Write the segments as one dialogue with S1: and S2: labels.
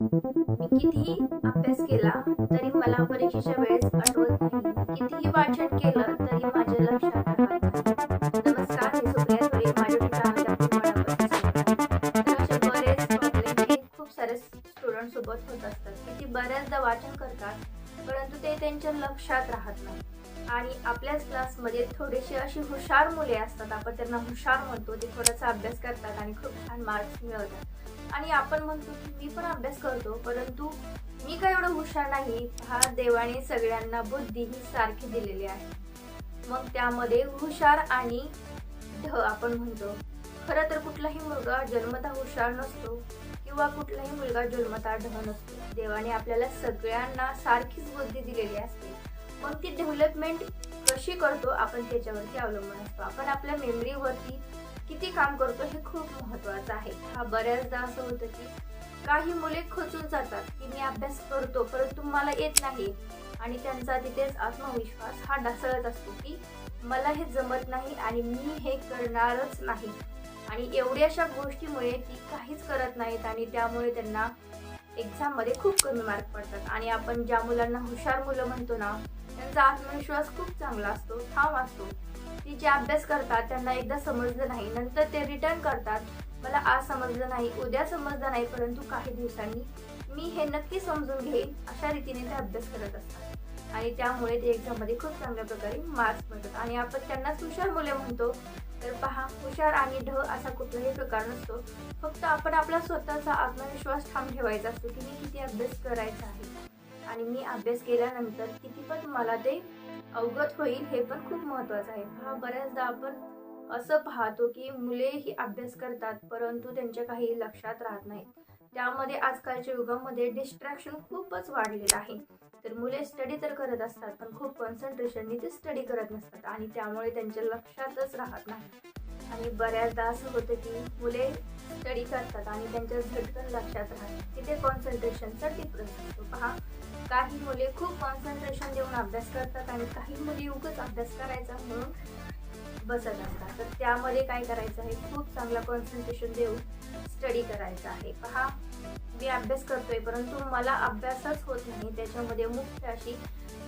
S1: मी कितीही अभ्यास केला तरी मला परीक्षेच्या वेळेस आठवत नाही. कितीही वाचन केलं तरी माझ्या लक्षात राहत नाही. नमस्कार, मी सुप्रिया सुरे. माझ्या चॅनलमध्ये आपले मनापासून स्वागत. तर असे बरेच प्रॉब्लेम हे खूप सारे स्टुडंट सोबत होत असतात की ती बऱ्याचदा वाचन करतात परंतु ते त्यांच्या लक्षात राहत नाही. आणि आपल्याच क्लासमध्ये थोडीशी अशी हुशार मुले असतात, आपण त्यांना हुशार म्हणतो. ते थोडासा अभ्यास करतात आणि खूप छान मार्क्स मिळवतात. आणि आपण म्हणतो की मी पण अभ्यास करतो परंतु मी काय एवढं हुशार नाही. हा देवाने सगळ्यांना बुद्धी ही सारखी दिलेली आहे. मग त्यामध्ये हुशार आणि ढ आपण म्हणतो. खरं तर कुठलाही मुलगा जन्मतः हुशार नसतो किंवा कुठलाही मुलगा जन्मतः ढ नसतो. देवाने आपल्याला सगळ्यांना सारखीच बुद्धी दिलेली असते. मग ती डेव्हलपमेंट कशी करतो आपण त्याच्यावरती अवलंबून असतो. आपण आपल्या मेमरीवरती किती काम करतो हे खूप महत्त्वाचं आहे. हा बऱ्याचदा असं होतं की काही मुले खचून जातात की मी अभ्यास करतो परंतु मला येत नाही आणि त्यांचा तिथेच आत्मविश्वास हा ढासळत असतो की मला हे जमत नाही आणि मी हे करणारच नाही. आणि एवढ्याशा गोष्टीमुळे ती काहीच करत नाहीत आणि त्यामुळे त्यांना एक्झाममध्ये खूप कमी मार्क पडतात. आणि आपण ज्या मुलांना हुशार मुलं म्हणतो ना, त्यांचा आत्मविश्वास खूप चांगला असतो, ठाम असतो. ती जे अभ्यास करतात त्यांना एकदा समजलं नाही, नंतर ते रिटर्न करतात. मला आज समजलं नाही, उद्या समजलं नाही, परंतु काही दिवसांनी मी हे नक्की समजून घेईन, अशा रीतीने ते अभ्यास करत असतात. आणि त्यामुळे ते एक्झाममध्ये खूप चांगल्या प्रकारे मार्क्स मिळतात. आणि आपण त्यांनाच हुशार मुले म्हणतो. तर पहा, हुशार आणि ढ असा कुठलाही प्रकार नसतो. फक्त आपण आपला स्वतःचा आत्मविश्वास ठाम ठेवायचा असतो की मी किती अभ्यास करायचा आहे आणि मी अभ्यास केल्यानंतर किती पण मला ते अवगत होईल हे पण खूप महत्त्वाचं आहे. पहा, बऱ्याचदा आपण असं पाहतो की मुले ही अभ्यास करतात परंतु त्यांच्या काही लक्षात राहत नाही. त्यामध्ये आजकालच्या युगामध्ये डिस्ट्रॅक्शन खूपच वाढलेलं आहे. तर मुले स्टडी तर करत असतात पण खूप कॉन्सन्ट्रेशनने ते स्टडी करत नसतात आणि त्यामुळे त्यांच्या लक्षातच राहत नाही. आणि बऱ्याचदा असं होतं की मुले स्टडी करतात आणि त्यांच्या झटकन लक्षात राहतात. तिथे कॉन्सन्ट्रेशनचा डिफरन्स असतो. पहा, काही मुले खूप कॉन्सन्ट्रेशन देऊन अभ्यास करतात आणि काही मुले उगाच अभ्यास करायचा म्हणून बसत असतात. तर त्यामध्ये काय करायचं आहे, खूप चांगला कॉन्सन्ट्रेशन देऊन स्टडी करायचा आहे. पहा, मी अभ्यास करतोय परंतु मला अभ्यासच होत नाही. त्याच्यामध्ये मुख्य अशी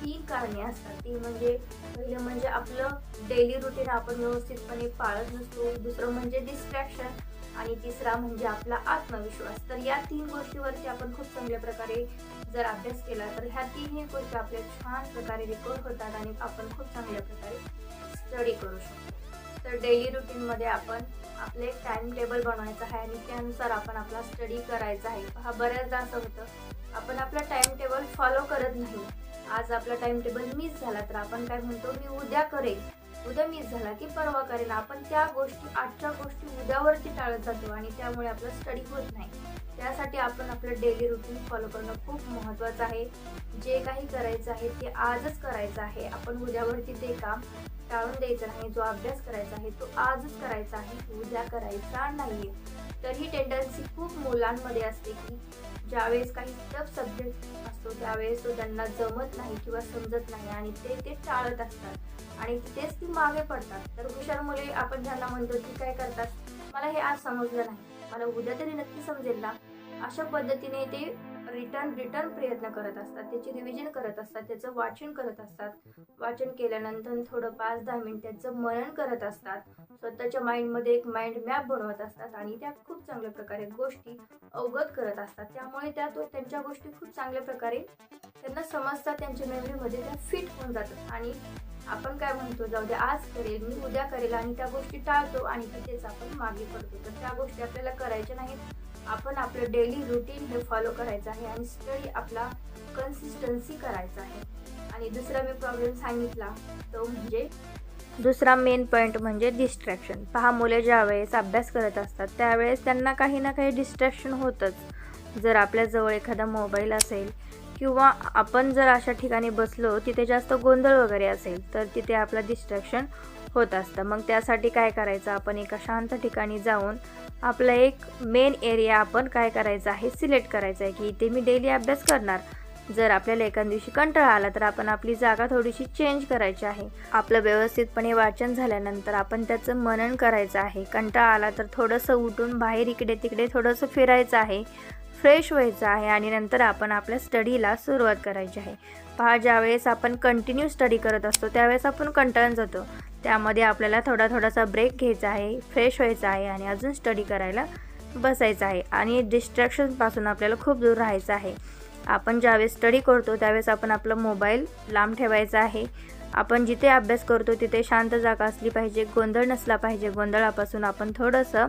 S1: 3 कारणे असतात. ती म्हणजे पहिलं म्हणजे आपलं डेली रुटीन आपण व्यवस्थितपणे पाळत नसतो. दुसरं म्हणजे डिस्ट्रॅक्शन आणि तिसरा म्हणजे आपला आत्मविश्वास. तर या 3 गोष्टीवरती आपण खूप चांगल्या प्रकारे जर अभ्यास केला तर ह्या 3ही गोष्टी आपल्या छान प्रकारे रिकवर होतात आणि आपण खूप चांगल्या प्रकारे स्टडी करू शकतो. तर डेली रुटीनमध्ये आपण आपले टाइम टेबल बनवायचं आहे आणि त्यानुसार आपण आपला स्टडी करायचा आहे. हा बऱ्याचदा असं होतं, आपण आपला टाइम टेबल फॉलो करत नाही. आज आपला टाइम टेबल मिस झाला तर आपण काय म्हणतो, मी उद्या करेल. उद्या मिस झाला की परवा करेल. आपण त्या गोष्टी, आजच्या गोष्टी उद्यावरती टाळत जातो आणि त्यामुळे आपला स्टडी होत नाही. त्यासाठी आपण आपलं डेली रुटीन फॉलो करणं खूप महत्त्वाचं आहे. जे काही करायचं आहे ते आजच करायचं आहे. आपण उद्यावरती ते काम टाळून द्यायचं नाही. जो अभ्यास करायचा आहे तो आजच करायचा आहे, उद्या करायचा नाहीये. तर ही टेंडन्सी खूप मुलांमध्ये असते की ज्यावेळेस काही टफ सब्जेक्ट असतो त्यावेळेस तो त्यांना जमत नाही किंवा समजत नाही आणि ते टाळत असतात आणि तिथेच ती मागे पडतात. तर हुशार मुले आपण ज्यांना म्हणतो ती काय करतात, मला हे आज समजलं नाही, मला उद्या तरी नक्की समजेल ना, अशा पद्धतीने ते रिटर्न प्रयत्न करत असतात. त्याची रिव्हिजन करत असतात, त्याचं वाचन करत असतात. वाचन केल्यानंतर थोडं 5-10 मिनिट त्याचं मनन करत असतात. स्वतःच्या माइंडमध्ये एक माइंड मॅप बनवत असतात आणि त्या खूप चांगल्या प्रकारे गोष्टी अवगत करत असतात. त्यामुळे त्यांच्या गोष्टी खूप चांगल्या प्रकारे त्यांना समजतात, त्यांच्या मेमरीमध्ये त्या फिट होऊन जातात. आणि आपण काय म्हणतो, जाऊ दे आज करेल, मी उद्या करेल आणि त्या गोष्टी टाळतो आणि तिथेच आपण मागे पडतो. तर त्या गोष्टी आपल्याला करायच्या नाहीत. आपण आपलं डेली रुटीन हे फॉलो करायचं आहे आणि स्टडी आपला कन्सिस्टन्सी करायचा आहे. आणि दुसरा मी प्रॉब्लेम सांगितला तो म्हणजे दुसरा मेन पॉईंट म्हणजे डिस्ट्रॅक्शन. पहा, मुले ज्यावेळेस अभ्यास करत असतात त्यावेळेस त्यांना काही ना काही डिस्ट्रॅक्शन होतंच. जर आपल्याजवळ एखादा मोबाईल असेल किंवा आपण जर अशा ठिकाणी बसलो तिथे जास्त गोंधळ वगैरे असेल तर तिथे आपला डिस्ट्रॅक्शन होत असतं. मग त्यासाठी काय करायचं, आपण एका शांत ठिकाणी जाऊन आपला एक मेन एरिया आपण काय करायचं आहे, सिलेक्ट करायचं आहे की इथे मी डेली अभ्यास करणार. जर आपल्याला एका दिवशी कंटाळा आला तर आपण आपली जागा थोडीशी चेंज करायची आहे. आपलं व्यवस्थितपणे वाचन झाल्यानंतर आपण त्याचं मनन करायचं आहे. कंटाळा आला तर थोडंसं उठून बाहेर इकडे तिकडे थोडंसं फिरायचं आहे. फ्रेश व्हायचं आहे आणि नंतर आपण आपल्या स्टडीला सुरुवात करायची आहे. पहा, ज्यावेळेस आपण कंटिन्यू स्टडी करत असतो त्यावेळेस आपण कंटाळून जातो. त्यामध्ये आपल्याला थोडासा ब्रेक घ्यायचा आहे, फ्रेश व्हायचं आहे आणि अजून स्टडी करायला बसायचं आहे आणि डिस्ट्रॅक्शनपासून आपल्याला खूप दूर राहायचं आहे. आपण ज्यावेळेस स्टडी करतो त्यावेळेस आपण आपला मोबाईल लांब ठेवायचा आहे. आपण जिथे अभ्यास करतो तिथे शांत जागा असली पाहिजे, गोंधळ नसला पाहिजे. गोंधळापासून आपण थोडंसं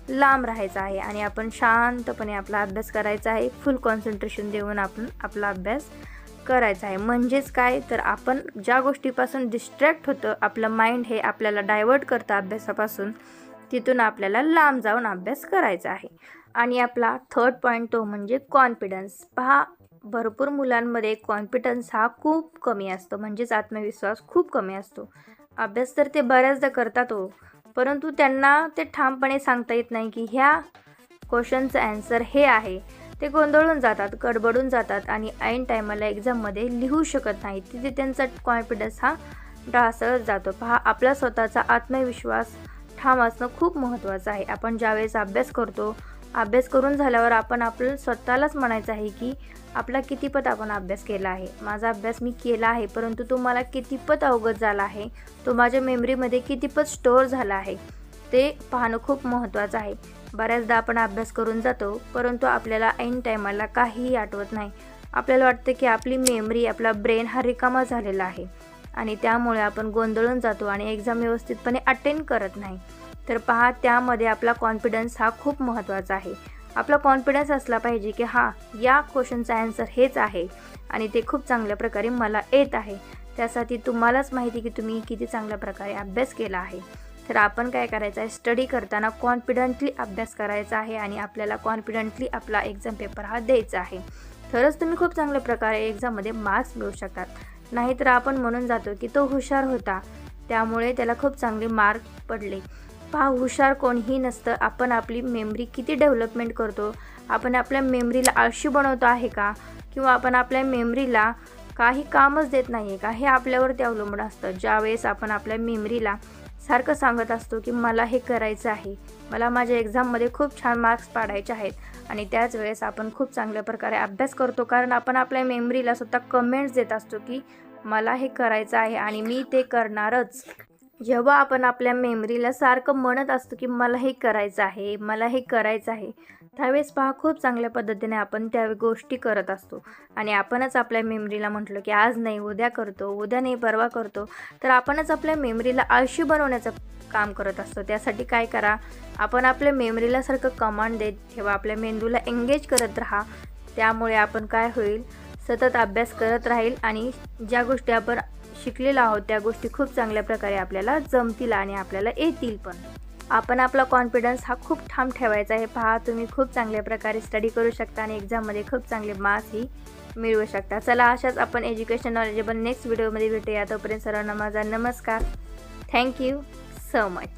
S1: लांब राहायचं आहे आणि आपण शांतपणे आपला अभ्यास करायचा आहे. फुल कॉन्सन्ट्रेशन देऊन आपण आपला अभ्यास करायचा आहे. म्हणजेच काय तर आपण ज्या गोष्टीपासून डिस्ट्रॅक्ट होतं, आपलं माइंड हे आपल्याला डायव्हर्ट करतं अभ्यासापासून, तिथून आपल्याला लांब जाऊन अभ्यास करायचा आहे. आणि आपला थर्ड पॉईंट तो म्हणजे कॉन्फिडन्स. पहा, भरपूर मुलांमध्ये कॉन्फिडन्स हा खूप कमी असतो, म्हणजेच आत्मविश्वास खूप कमी असतो. अभ्यास तर ते बऱ्याचदा करतात हो, परंतु त्यांना ते ठामपणे सांगता येत नाही की ह्या क्वेश्चनचं ॲन्सर हे आहे. ते गोंधळून जातात, गडबडून जातात आणि ऐन टायमाला एक्झाममध्ये लिहू शकत नाही. तिथे त्यांचा कॉन्फिडन्स हा ढासळत जातो. पहा, आपला स्वतःचा आत्मविश्वास ठाम असणं खूप महत्त्वाचं आहे. आपण ज्यावेळेस अभ्यास करतो, अभ्यास करून झाल्यावर आपण आपलं स्वतःलाच म्हणायचं आहे की आपला कितीपत आपण अभ्यास केला आहे. माझा अभ्यास मी केला आहे, परंतु तो मला कितीपत अवगत झाला आहे, तो माझ्या मेमरीमध्ये कितीपत स्टोअर झाला आहे, ते पाहणं खूप महत्त्वाचं आहे. बऱ्याचदा आपण अभ्यास करून जातो, परंतु आपल्याला ऐन टायमाला काहीही आठवत नाही. आपल्याला वाटतं की आपली मेमरी, आपला ब्रेन हा रिकामा झालेला आहे आणि त्यामुळे आपण गोंधळून जातो आणि एक्झाम व्यवस्थितपणे अटेंड करत नाही. तर पहा, त्यामध्ये आपला कॉन्फिडन्स हा खूप महत्त्वाचा आहे. आपला कॉन्फिडन्स असला पाहिजे की या क्वेश्चनचा ॲन्सर हेच आहे आणि ते खूप चांगल्या प्रकारे मला येत आहे. त्यासाठी तुम्हालाच माहिती की तुम्ही किती चांगल्या प्रकारे अभ्यास केला आहे. तर आपण काय करायचं आहे, स्टडी करताना कॉन्फिडंटली अभ्यास करायचा आहे आणि आपल्याला कॉन्फिडंटली आपला एक्झाम पेपर हा द्यायचा आहे. तरच तुम्ही खूप चांगल्या प्रकारे एक्झाममध्ये मार्क्स मिळवू शकतात. नाहीतर आपण म्हणून जातो की तो हुशार होता, त्यामुळे त्याला खूप चांगले मार्क पडले. पहा, हुशार कोणीही नसतं. आपण आपली मेमरी किती डेव्हलपमेंट करतो, आपण आपल्या मेमरीला आळशी बनवतो आहे का, किंवा आपण आपल्या मेमरीला काही कामच देत नाही आहे का, हे आपल्यावरती अवलंबून असतं. ज्यावेळेस आपण आपल्या मेमरीला सारखं सांगत असतो की मला हे करायचं आहे, मला माझ्या एक्झाममध्ये खूप छान मार्क्स पाडायचे आहेत, आणि त्याच वेळेस आपण खूप चांगल्या प्रकारे अभ्यास करतो, कारण आपण आपल्या मेमरीला स्वतः कमेंट्स देत असतो की मला हे करायचं आहे आणि मी ते करणारच. जेव्हा आपण आपल्या मेमरीला सारखं म्हणत असतो की मला हे करायचं आहे, मला हे करायचं आहे, त्यावेळेस पहा, खूप चांगल्या पद्धतीने आपण त्या गोष्टी करत असतो. आणि आपणच आपल्या मेमरीला म्हटलं की आज नाही उद्या करतो, उद्या नाही परवा करतो, तर आपणच आपल्या मेमरीला आळशी बनवण्याचं काम करत असतो. त्यासाठी काय करा, आपण आपल्या मेमरीला सारखं कमांड देत ठेवा, आपल्या मेंदूला एंगेज करत राहा. त्यामुळे आपण काय होईल, सतत अभ्यास करत राहील आणि ज्या गोष्टी आपण शिकलेलो आहोत त्या गोष्टी खूप चांगल्या प्रकारे आपल्याला जमतील आणि आपल्याला येतील पण. आपण आपला कॉन्फिडन्स हा खूप ठाम ठेवायचा आहे. पहा, तुम्ही खूप चांगल्या प्रकारे स्टडी करू शकता आणि एक्झाममध्ये खूप चांगले मार्क्सही मिळवू शकता. चला, अशाच आपण एज्युकेशन नॉलेजेबल नेक्स्ट व्हिडिओमध्ये भेटूया. तोपर्यंत सर्वांना माझा नमस्कार. Thank you so much.